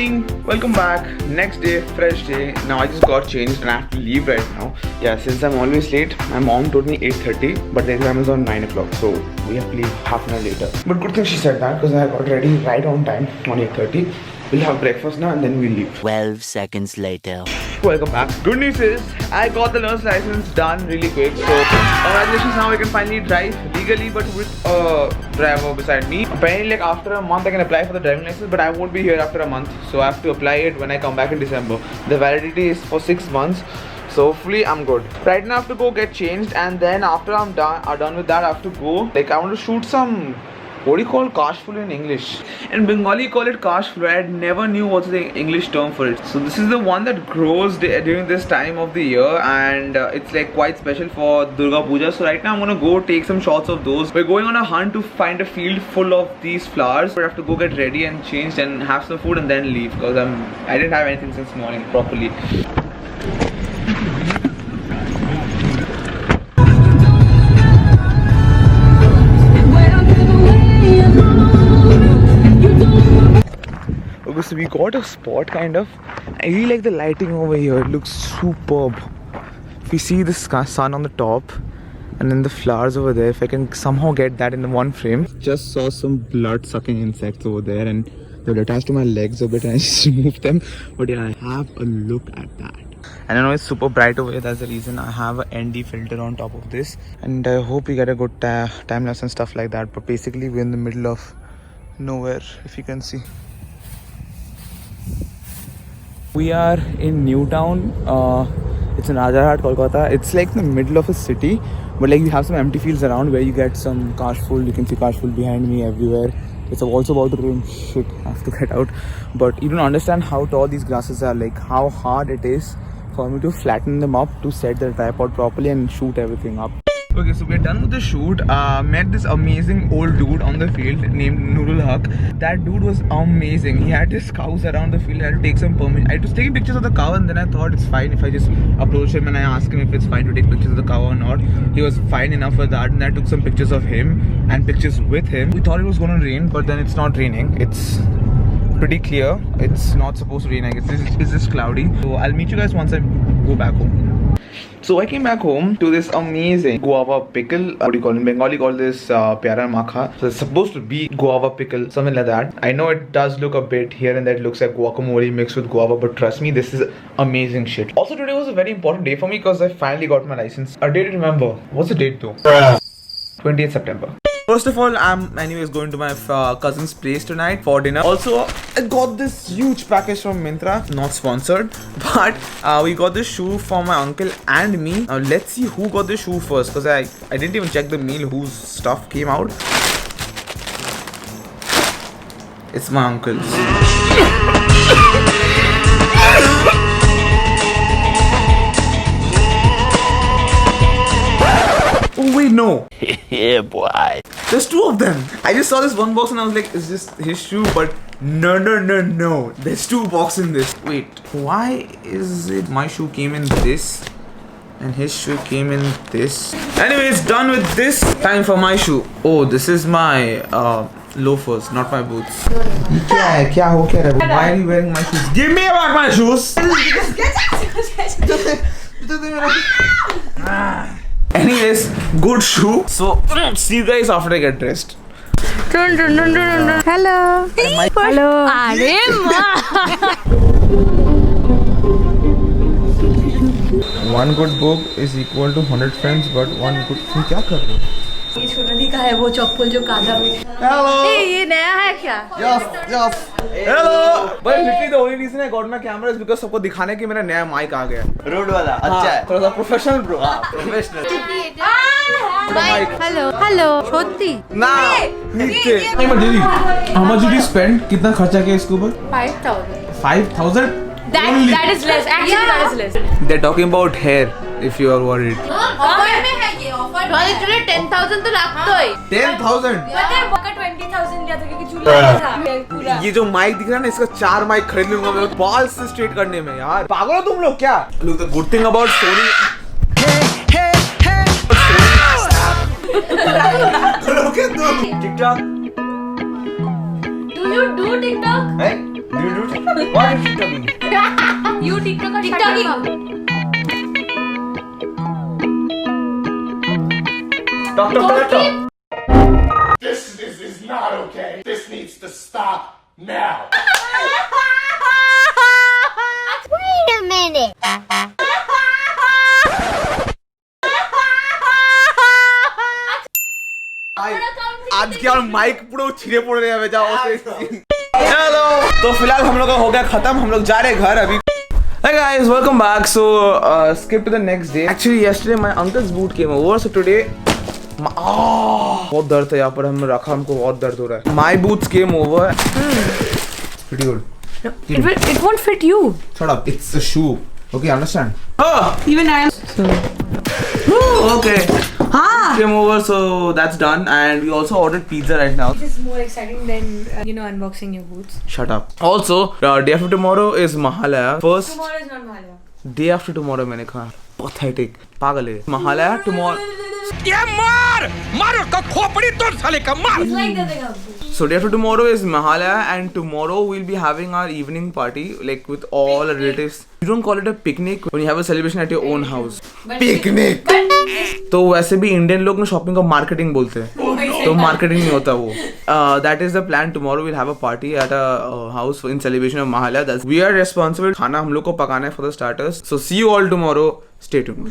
morning, welcome back. Next day, fresh day. Now I just got changed and I have to leave right now. Yeah, since I'm always late, my mom told me 8:30, but the exam is on 9 o'clock, so we have to leave half an hour later. But good thing she said that because I got ready right on time on 8:30. We'll have breakfast now and then we'll leave. 12 seconds later. Welcome back. Good news is I got the learner's license done really quick. So congratulations, now I can finally drive legally but with a driver beside me. Apparently like after a month I can apply for the driving license, but I won't be here after a month. So I have to apply it when I come back in December. The validity is for 6 months. So hopefully I'm good. Right now I have to go get changed and then after I'm done with that I have to go. Like I want to shoot some, what do you call kashful in English? In Bengali call it kashful. I never knew what's the English term for it. So this is the one that grows during this time of the year and it's like quite special for Durga Puja. So right now I'm gonna go take some shots of those. We're going on a hunt to find a field full of these flowers. We have to go get ready and changed and have some food and then leave because I didn't have anything since morning properly. Okay, so we got a spot kind of. I really like the lighting over here. It looks superb. If you see the sun on the top and then the flowers over there, if I can somehow get that in the one frame. Just saw some blood sucking insects over there and they were attached to my legs a bit and I just removed them. But yeah, have a look at that. And I know it's super bright over here, that's the reason I have an ND filter on top of this. And I hope we get a good time lapse and stuff like that. But basically we're in the middle of nowhere, if you can see. We are in Newtown. It's in Rajarhat, Kolkata. It's like in the middle of a city, but like we have some empty fields around where you get some kashful. You can see kashful behind me everywhere. It's also about to rain. Shit, I have to get out. But you don't understand how tall these grasses are, like how hard it is for me to flatten them up to set the tripod properly and shoot everything up. Okay, so we're done with the shoot. Met this amazing old dude on the field named Nurul Haq. That dude was amazing. He had his cows around the field. I had to take some permission. I was taking pictures of the cow and then I thought it's fine if I just approach him and I ask him if it's fine to take pictures of the cow or not. He was fine enough for that and I took some pictures of him and pictures with him. We thought it was going to rain, but then it's not raining. It's pretty clear. It's not supposed to rain, I guess. It's just cloudy. So I'll meet you guys once I go back home. So I came back home to this amazing guava pickle. What do you call it? In Bengali call this pyara makha. So it's supposed to be guava pickle, something like that. I know it does look a bit here and there. It looks like guacamole mixed with guava, but trust me, this is amazing shit. Also today was a very important day for me because I finally got my license. A day to remember. What's the date though? 20th September. First of all, I'm anyways going to my cousin's place tonight for dinner. Also, I got this huge package from Myntra. Not sponsored, but we got this shoe for my uncle and me. Now let's see who got the shoe first because I didn't even check the meal whose stuff came out. It's my uncle's. Oh wait, no. Yeah, boy. There's two of them. I just saw this one box and I was like, is this his shoe? But no. There's two boxes in this. Wait, why is it my shoe came in this and his shoe came in this? Anyways, done with this. Time for my shoe. Oh, this is my loafers, not my boots. Why are you wearing my shoes? Give me back my shoes. Anyways, good shoe. So, see you guys after I get dressed. Hello. Hello. One good book is equal to 100 friends, but one good thing. क्या कर रहे हो? ये सोनाली का है वो चप्पल जो कांधा में. Hello. ये नया है क्या? Yes. Hello. But literally the only reason I got my camera is because सबको दिखाने कि मेरा नया mic आ गया. रोड वाला अच्छा है. थोड़ा सा professional bro. प्रोफेशनल. हेलो সত্যি ना नीचे. How much did you spend? कितना खर्चा किया इसके ऊपर? 5000. 5,000? That is less. Actually, that is less. They're talking about hair. If you are worried. Offer में है ये ऑफर. भाई तुझे 10,000 तो लगता है. 10,000. पता है बका 20,000 लिया था क्योंकि चूल्हा था पूरा. ये जो माइक दिख रहा है ना इसका 4 माइक खरीद लूंगा मैं बाल से स्ट्रेट करने में यार. पागल हो तुम लोग क्या? Look, the good thing about Sony. Look at them. TikTok. Do you do TikTok? Hey, do What is TikToking? You TikToking. Talk. This is not okay. This needs to stop now. Wait a minute. आज क्या mic पूरा छिड़े पड़ रहे हैं जाओ hello तो फिलहाल हम लोग का हो गया खत्म हम लोग जा रहे हैं घर अभी Hey guys, welcome back. So, skip to the next day. Actually, yesterday my uncle's boot came over. So today, बहुत दर्द है यहाँ पर हमने रखा हमको बहुत दर्द हो रहा है. My boots came over. It's pretty good. It won't fit you. Shut up. It's a shoe. Okay, understand? Even I am. Okay. Came over, so that's done. And we also ordered pizza right now. This is more exciting than unboxing your boots. Shut up. Also, day after tomorrow is Mahalaya. First Tomorrow is not Mahalaya. day after tomorrow मैंने कहा pathetic पागल है Mahalaya tomorrow. It's like that they have boots. So day after tomorrow is Mahalaya and tomorrow we'll be having our evening party like with all our relatives. You don't call it a picnic when you have a celebration at your own house. Picnic. तो वैसे भी Indian लोग ना shopping को marketing बोलते हैं तो marketing नहीं होता वो that is the plan tomorrow will have a party at a house in celebration of Mahalaya that's we are responsible खाना हम लोग को पकाना है for the starters so see you all tomorrow stay tuned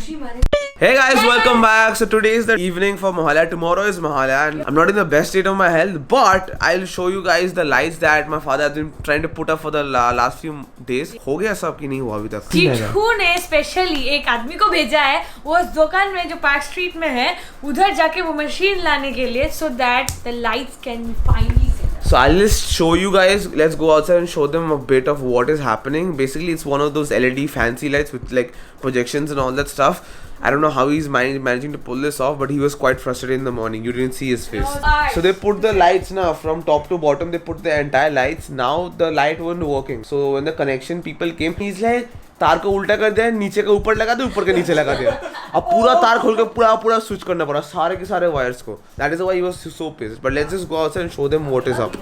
Hey guys, welcome back. So today is the evening for Mahalaya. Tomorrow is Mahalaya and I'm not in the best state of my health, but I'll show you guys the lights that my father has been trying to put up for the last few days. हो गया सब कि नहीं हुआ अभी तक? चिट्ठू ने specially एक आदमी को भेजा है वो उस दुकान में जो पार्क स्ट्रीट में है उधर जाके वो मशीन लाने के लिए so that the lights can finally set up. So I'll just show you guys. Let's go outside and show them a bit of what is happening. Basically, it's one of those LED fancy lights with like projections and all that stuff. I don't know how he's managing to pull this off, but he was quite frustrated in the morning. You didn't see his face. So they put the lights now from top to bottom. They put the entire lights. Now the light wasn't working. So when the connection people came, he's like, तार को उल्टा कर दिया नीचे के ऊपर लगा दिया ऊपर के नीचे लगा दिया अब पूरा तार खोल के पूरा स्विच करना पड़ा सारे के सारे वायर्स को that is why he was so pissed but let's just go outside and show them what is up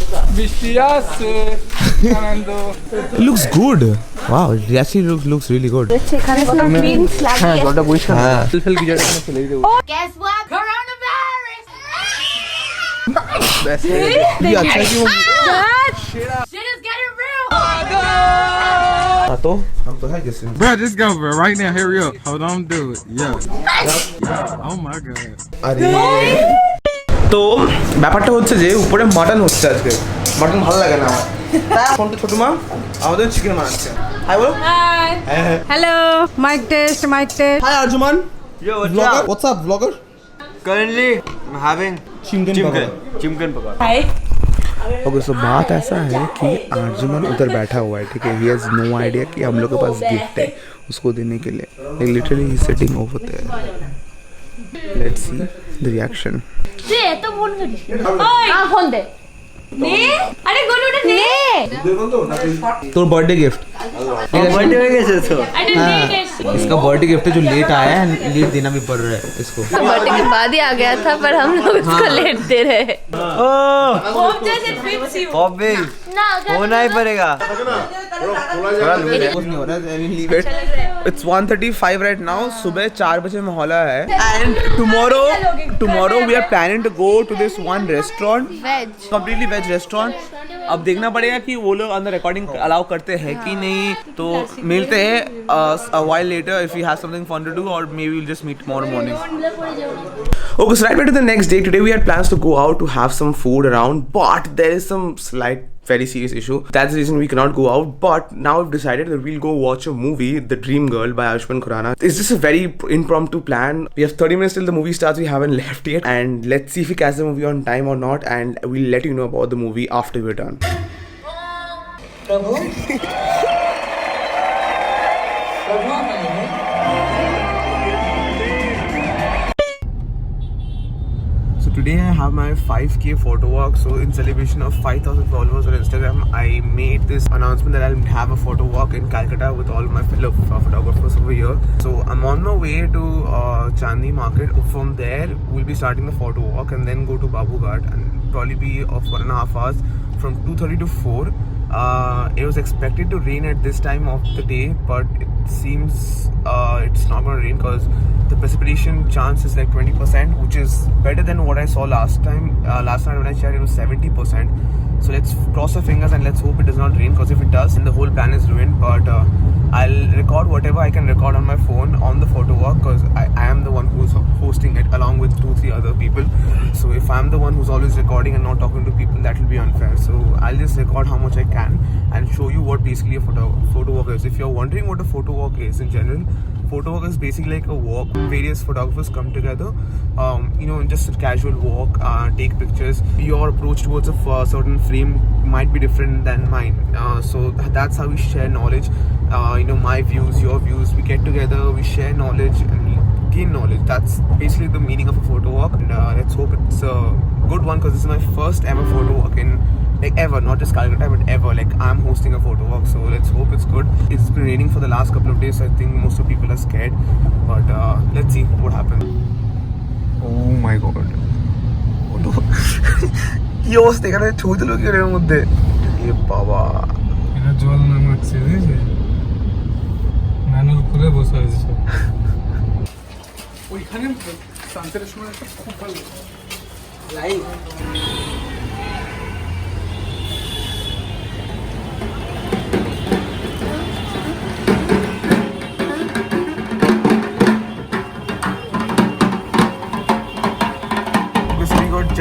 looks good wow it actually looks really good Guess what? Coronavirus! Shit is getting real. तो हम तो है जैसे Bro, just go, bro. Right now, hurry up. Hold on, do it. Yeah. Oh my god. আরে তো ব্যাপারটা হচ্ছে যে উপরে মাটন হচ্ছে আজকে মাটন ভালো লাগে না আমার তাই ফোনটা ছোট মা আমাদের চিকেন বানাচ্ছে হাই বলো Hi. Hello. Mic test. Hi Arjuman Yo, vlogger what's up vlogger Currently, I'm having chimkan pakora. Hi. Okay so बात ऐसा है कि आर्जुमन उधर बैठा हुआ है ठीक है ही हैज़ नो आइडिया कि हम लोग के पास गिफ्ट है उसको देने के लिए लिटरली ही sitting over there let's see the reaction दे तो फोन कर Oi. फोन दे ने अरे गोलू ने तोर बर्थडे गिफ्ट Birthday हो गया तो I didn't need it. इसका बर्थडे गिफ्ट है जो लेट आया है लेट देना भी पड़ रहा है इसको बर्थडे के बाद ही आ गया था पर हम लोग इसको लेट दे रहे Hope does it fits you. Hobby होना ही पड़ेगा It's 1:35 right now. सुबह 4 बजे मोहल्ला है and tomorrow we are planning to go to this one restaurant veg completely veg restaurant. अब देखना पड़ेगा कि वो लोग अंदर रिकॉर्डिंग अलाउ करते हैं कि नहीं तो मिलते हैं a while later if we have something fun to do or maybe we'll just meet tomorrow morning. Okay, so right back to the next day. Today we had plans to go out to have some food around, but there is some slight very serious issue. That's the reason we cannot go out. But now we've decided that we'll go watch a movie, The Dream Girl by Ayushmann Khurrana. It's just a very impromptu plan. We have 30 minutes till the movie starts. We haven't left yet, and let's see if we catch the movie on time or not. And we'll let you know about the movie after we're done. So today I have my 5K photo walk. So in celebration of 5,000 followers on Instagram, I made this announcement that I'll have a photo walk in Calcutta with all my fellow photographers over here. So I'm on my way to Chandni Market. From there, we'll be starting the photo walk and then go to Babu Ghat and probably be of 1.5 hours from 2:30 to 4. It was expected to rain at this time of the day, but it seems it's not going to rain because the precipitation chance is like 20%, which is better than what I saw last time. Last night when I checked, it was 70%. So let's cross our fingers and let's hope it does not rain, because if it does, then the whole plan is ruined. But I'll record whatever I can record on my phone on the photo walk, because I am the one who's hosting it along with 2-3 other people. So if I'm the one who's always recording and not talking to people, that will be unfair. So I'll just record how much I can and show you what basically a photo walk is. If you're wondering what a photo walk is in general, photo walk is basically like a walk. Various photographers come together, just a casual walk, take pictures. Your approach towards a certain frame might be different than mine. So that's how we share knowledge. My views, your views. We get together, we share knowledge, and we gain knowledge. That's basically the meaning of a photo walk. And let's hope it's a good one, because this is my first ever photo walk in. Like ever, not just Calcutta, but ever. Like I'm hosting a photo walk, so let's hope it's good. It's been raining for the last couple of days, so I think most of people are scared. But let's see what happens. Oh my god. কি অবস্থা এখানে ছবি তুলো কি এর মধ্যে এ বাবা এটা জল নামাচ্ছে বুঝলি মানুষ খুলে বসে আছে সব ওইখানে সানসেটের সময় একটা খুব ভালো live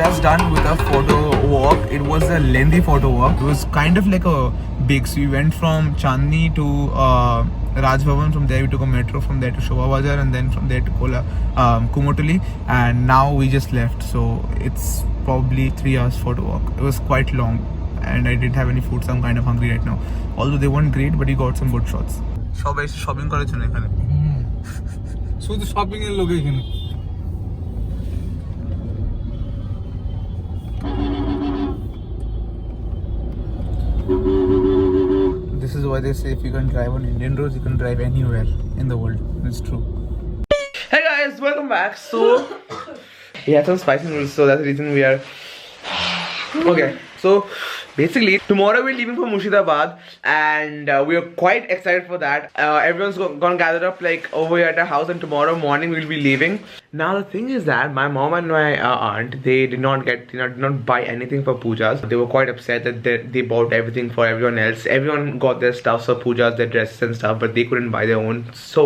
just done with a photo walk. It was a lengthy photo walk. It was kind of like a big. So we went from Chandni to Raj Bhavan. From there we took a metro. From there to Shobha Bazar, and then from there to Kumotoli. And now we just left. So it's probably 3 hours photo walk. It was quite long, and I didn't have any food, so I'm kind of hungry right now. Although they weren't great, but we got some good shots. সবাই shopping করার জন্য এখানে শুধু shopping এর লোক এখানে This is why they say if you can drive on Indian roads, you can drive anywhere in the world. It's true. Hey guys, welcome back. So we had some spicy noodles, so that's the reason we are okay. So basically tomorrow we're leaving for Murshidabad, and we are quite excited for that. Everyone's gonna gather up like over here at our house, and tomorrow morning we'll be leaving. Now the thing is that my mom and my aunt, they did not buy anything for pujas. They were quite upset that they bought everything for everyone else. Everyone got their stuff for pujas, their dresses and stuff, but they couldn't buy their own. So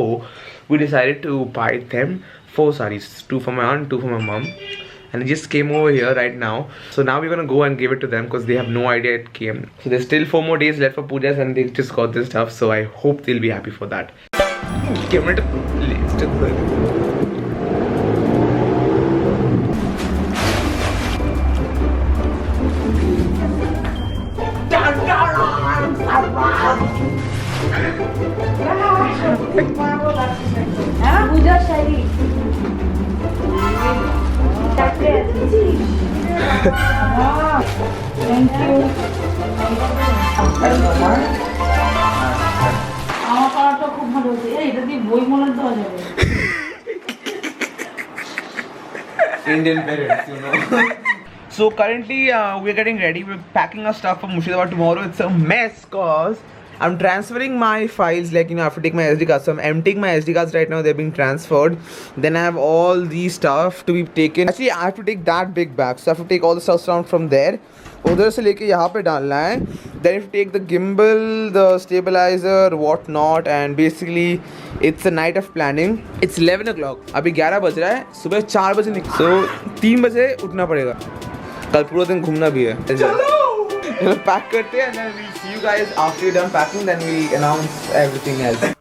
we decided to buy them 4 sarees, 2 for my aunt, 2 for my mom. And it just came over here right now. So now we're gonna go and give it to them, because they have no idea it came. So there's still 4 more days left for pujas, and they just got this stuff. So I hope they'll be happy for that. Puja Shahi thank you আমার খাওয়াটা খুব ভালো হয়েছে এটা দিয়ে বই মনে দেওয়া যাবে Indian parents, So currently we're getting ready. We're packing our stuff for Murshidabad tomorrow. It's a mess because I'm transferring my files, like I have to take my SD cards. So I'm emptying my SD cards right now. They're being transferred. Then I have all these stuff to be taken. Actually, I have to take that big bag. So I have to take all the stuff around from there. उधर से लेके यहाँ पे डालना है. Then you have to take the gimbal, the stabilizer, what not, and basically it's a night of planning. It's 11 o'clock. अभी 11 बज रहा है. सुबह 4 बजे So 3 बजे उठना पड़ेगा. कल पूरा दिन घूमना भी है. पैक करते हैं, and then we'll see you guys after you're done packing. Then we announce everything else.